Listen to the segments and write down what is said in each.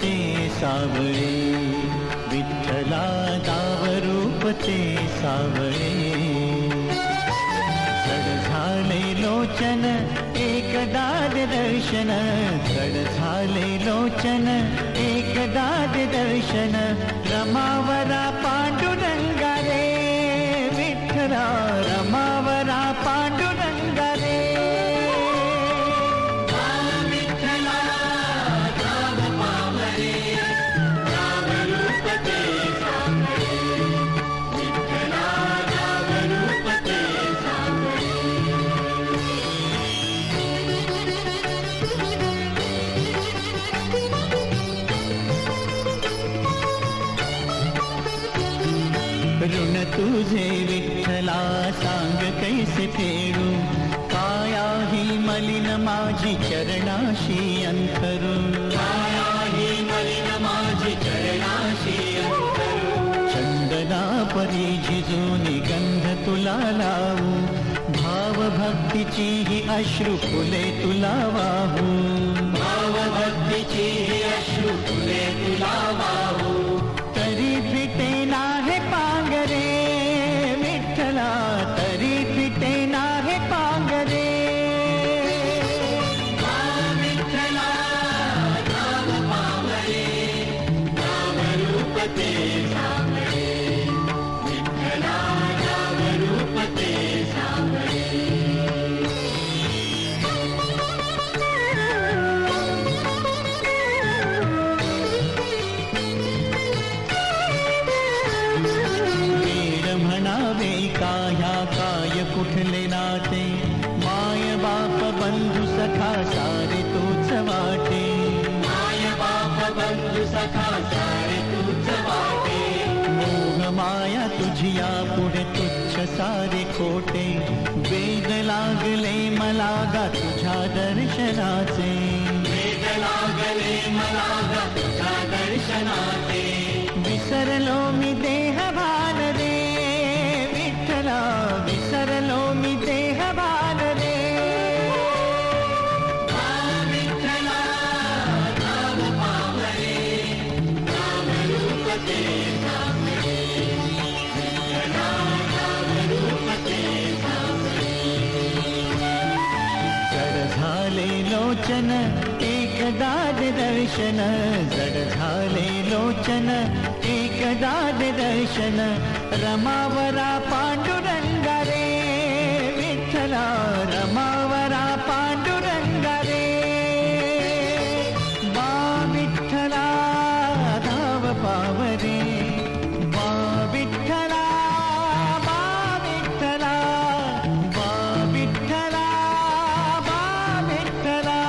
ते सावळे, विठ्ठला दावरूप ते सावळे. जड झाले लोचन एकदाद दर्शन, जड झाले लोचन एकदाद दर्शन. रमावरा पांडुरंगा रे विठ्ठला, रमावरा पांडुरंगा रे. ऋण तुझे विठ्ठला सांग कैसे फेडू, काया ही मलिन माझी चरणाशी अंतरू, काया ही मलिन माझी चरणाशी अंतरू. चंदना परी झिजूनी गंध तुला लावू, भाव भक्तीची ही अश्रू फुले तुला वाहू, भाव भक्तीची ही अश्रू फुले तुला वाहू. तरी फिटे नाहे पांगरे विठ्ठला, तरी फिटे नाहे पांगरे. विठ्ठला नाम पावरे, नामरूप ते सावळे, विठ्ठला नामरूप ते सावळे. काय कुठले नाते, माय बाप बंधू सखा सारे तूच वाटे, माय बाप बंधू सखा सारे तूच वाटे. मोह माया तुझिया पुढे तुच्छ सारे खोटे, वेद लागले मला गा तुझ्या दर्शनाचे, वेद लागले मला गा तुझ्या दर्शनाचे. विसरलो मी देह भान रे विठ्ठला, विसरलो मी देह भान रे. विठ्ठला नाम पावरे, नामरूप ते सावळे, विठ्ठला नामरूप ते सावळे. जड झाले लोचन एकदाद दर्शन, जड झाले लोचन एकदाद दर्शन. रमावरा पांडुरंगा रे विठ्ठला, रमावरा पांडुरंगा रे. वा विठ्ठला धाव पावरे, वा विठ्ठला, वा विठ्ठला, वा विठ्ठला, वा विठ्ठला.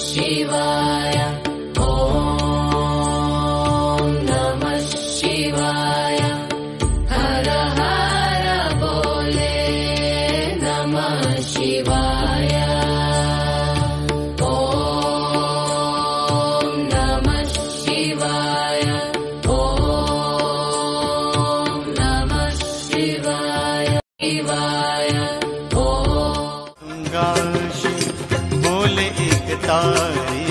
शिवाय ओम नमः शिवाय, हर हर बोले नमः शिवाय. ओम नमः शिवाय, ओम नमः शिवाय, शिवाय. बोले एक तारी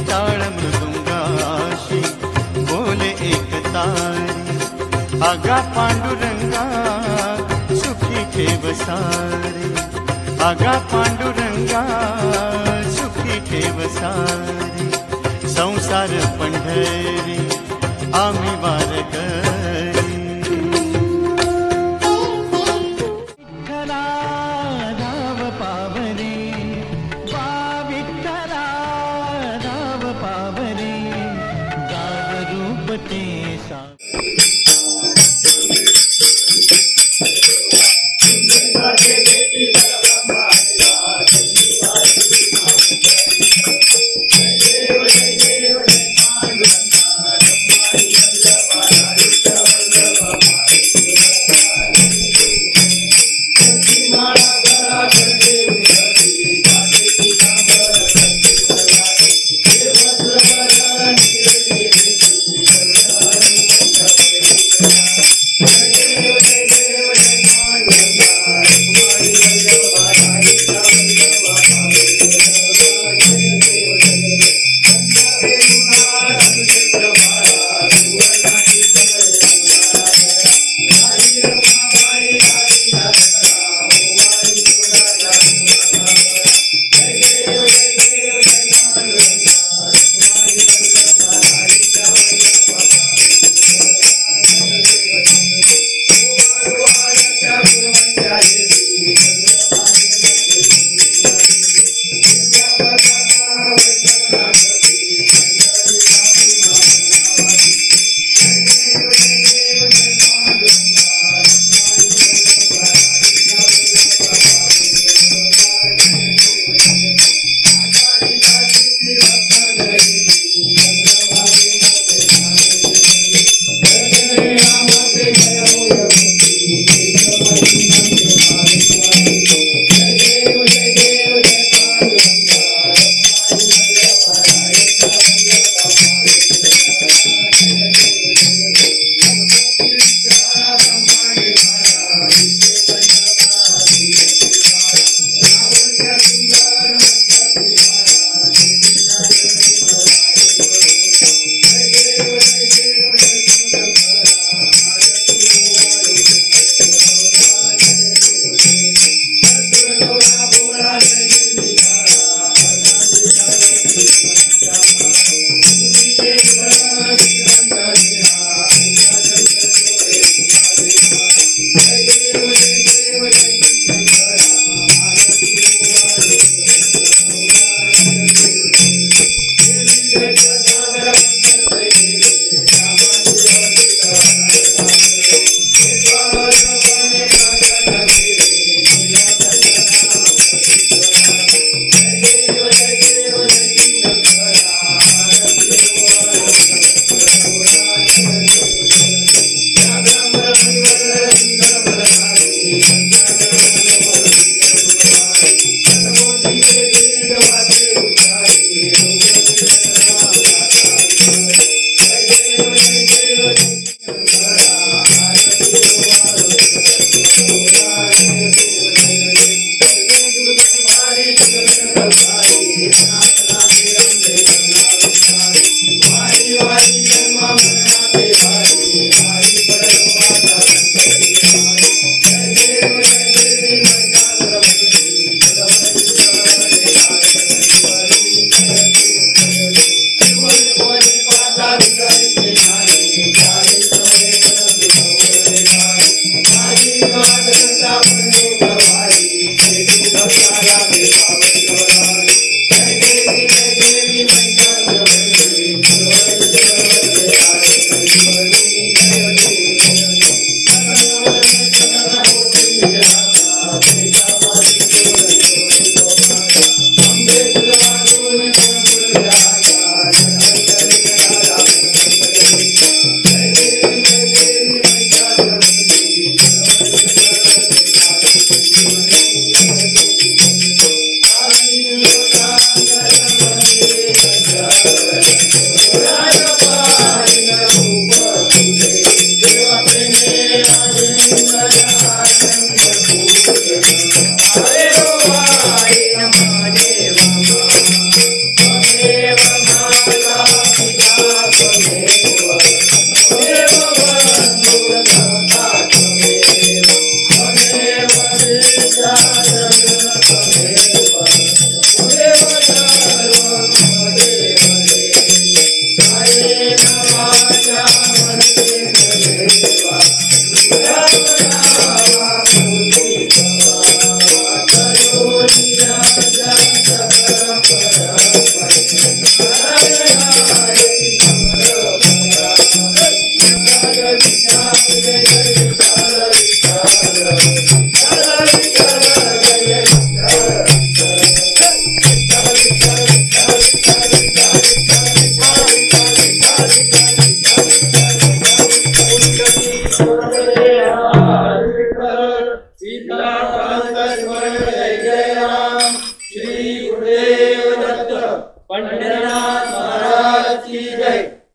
टाळ मृदुंगाशी, बोले एक तारी. आगा पांडुरंगा सुखी ठेव सारी, आगा पांडुरंगा सुखी ठेव सारी. संसार पंढरी आम्ही वारकरी, विठ्ठला धाव पावरे, वा विठ्ठला धाव पावरे. दावरूप ते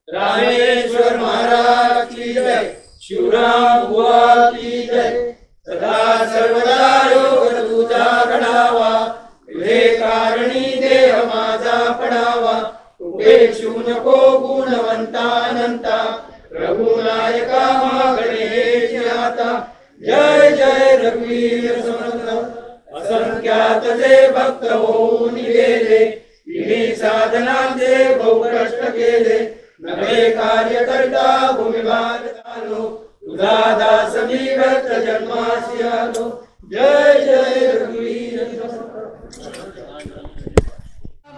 रामेश्वर महाराज की जय। शिवराम पडावा उपेक्षू नको गुणवंतानंता रघुनायका गणेश आता जय जय रघुवीर समर्थ असंख्यात जे भक्त होऊन गेले तिन्ही साधनांचे बहु कष्ट केले नवे कार्य करता भूमिभार झालो तुझा दास मी भक्त जन्मासी आलो जय जय रघुवीर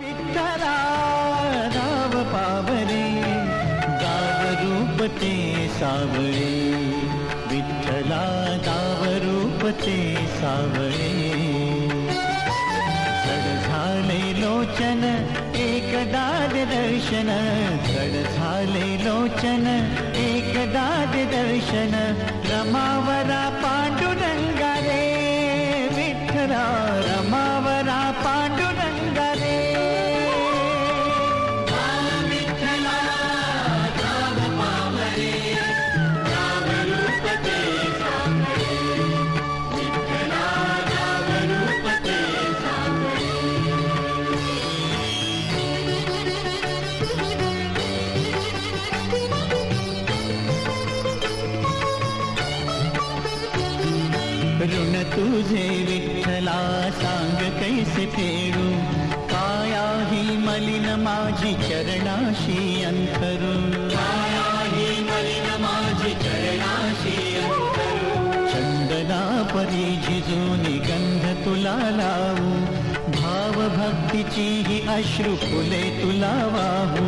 विठ्ठला नाव पावरे गाव रूप ते सावळे विठ्ठला गाव रूप ते सावळे जड झाले लोचन एकदाद दर्शन जड झाले लोचन एकदाद दर्शन रमावरा पांडुरंगा रे विठ्ठला रमावरा पांडुरंगा रे ऋण तुझे विठ्ठला सांग कैसे फेडू काया ही मलिन माझी चरणाशी अंतरू काया ही मलिन माझी चरणाशी अंतरू चंदना परी झिजून गंध तुला लावू भाव भक्तीची ही अश्रू फुले तुला वाहू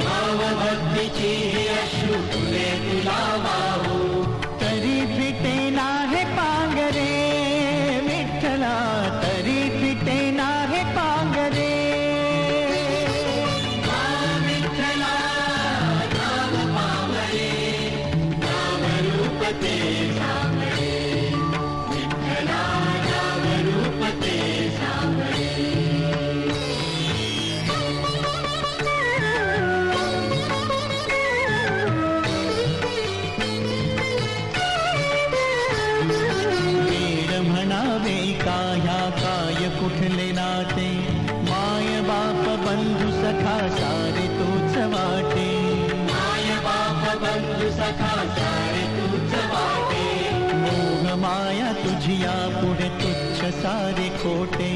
भाव भक्तीची ही अश्रू फुले तुला वाहू तरी फिटे नाहे पांगरे विठ्ठला तरी फिटे नाहे पांगरे विठ्ठला नाव पावरे नाव रूप ते सावळे विठ्ठला नाव रूप ते सावळे काय कुठले नाते माय बाप बंधू सखा सारे तूच वाटे माय बाप बंधू सखा सारे तूच वाटे मोह माया तुझिया पुढे तुच्छ सारे खोटे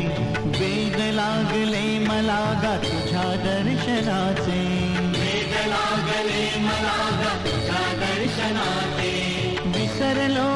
वेद लागले मला गा तुझ्या दर्शनाचे वेद लागले मला गा तुझ्या दर्शनाचे विसरलो